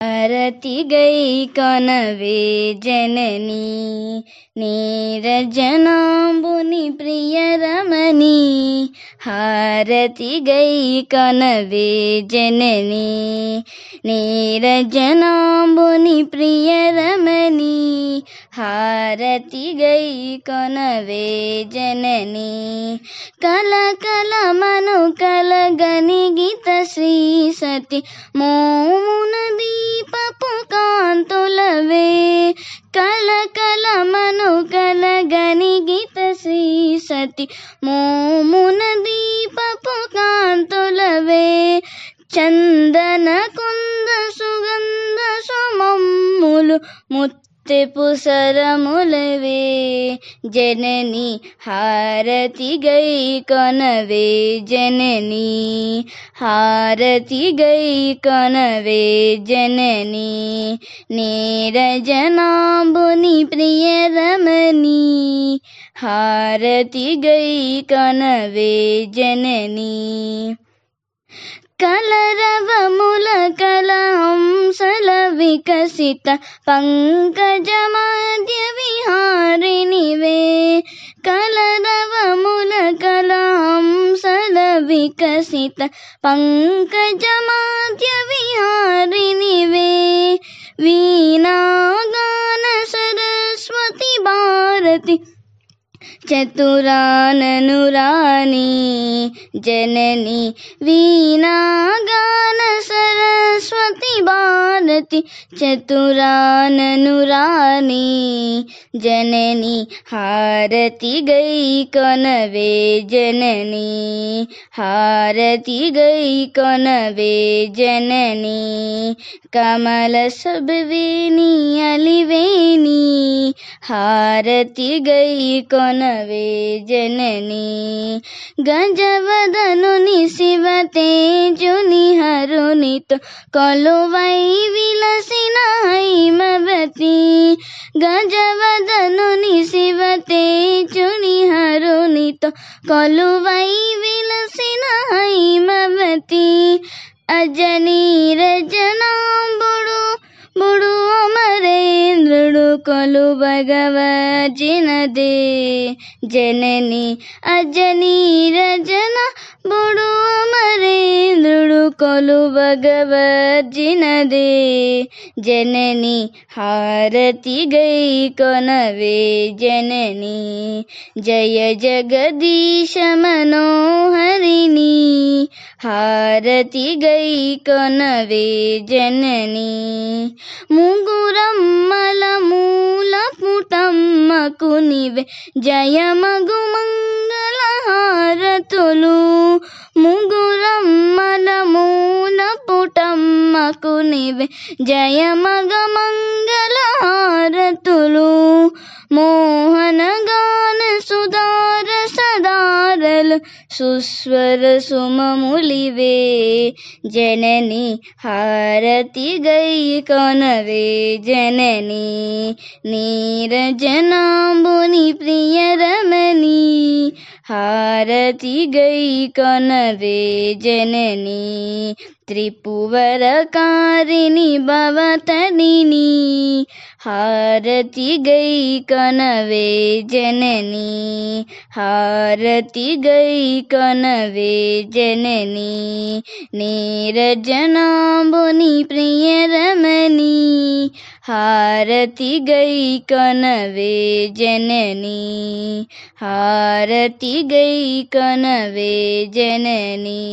आरती गई कनवे जननी नीरजनाम्बुनि प्रिय रमणी हारती गई कनवे जननी नीरजनाम्बुनि प्रिय रमणी हारती गई कनवे जननी कल कल मनु कल गनि गीत श्री सती मोमुन दीपपु कांतुलवे कल कल मनु कल गनि गीत श्री सती मोमुन दीपपु कांतुलवे चंदन कुंद सुगंध सुमम्मुलु मुत्तेपु सरमुलवे जननी हारती गई कनवे जननी हारती गई कनवे जननी नीरजनाम्बुनि प्रिय रमणी हारती गई कनवे जननी कलरवमुल कलहंसल विकसित पंकजमाद्य विहारिणि वे कलरवमुल कलहंसल विकसित पंकजमाद्य विहारिणि वे वीणागान सरस्वती भारती चतुराननुरानी जननी वीणागान सरस्वती भारती चतुराननुरानी जननी हारती गई कनवे जननी हारती गई कनवे जननी कमल सबवेनी अलिवेनी हारती गई कनवे जननी गजवदनुनि शिव तेजुनि हरुनित कलुवै विलसिन हैमवती गजवदनुनि शिव तेजुनि हरुनित कलुवै विलसिन हैमवती अजनीरजनाम्बुडु बुडु अमरेन्द्रुडु कलु भगवज्जिनदे जननी अजनीरजना बुडु अमरेन्द्रुडु कलु भगवज्जिनदे जननी हारती गई कनवे जननी जय जगदीश मनोहरिणी हारती गई कनवे जननी मुगुरम्मल मूल पुटम्मकु निवे जय मगु मंगल हारतुलु मुगुरम्मल मूल पुटम्मकु निवे जय मग मंगल हारतुलु मोहन गान सुधार सदारल सुस्वर सुममुलिवे जननी हारती गई कनवे जननी नीरजनाम्बुनि प्रिय रमणी हारती गई कनवे जननी त्रिपुवरकारिणि भवतरिणी हारती गई कनवे जननी हारती गई कनवे जननी नीरजनाम्बुनि प्रिय रमणी हारती गई कनवे जननी हारती गई कनवे जननी।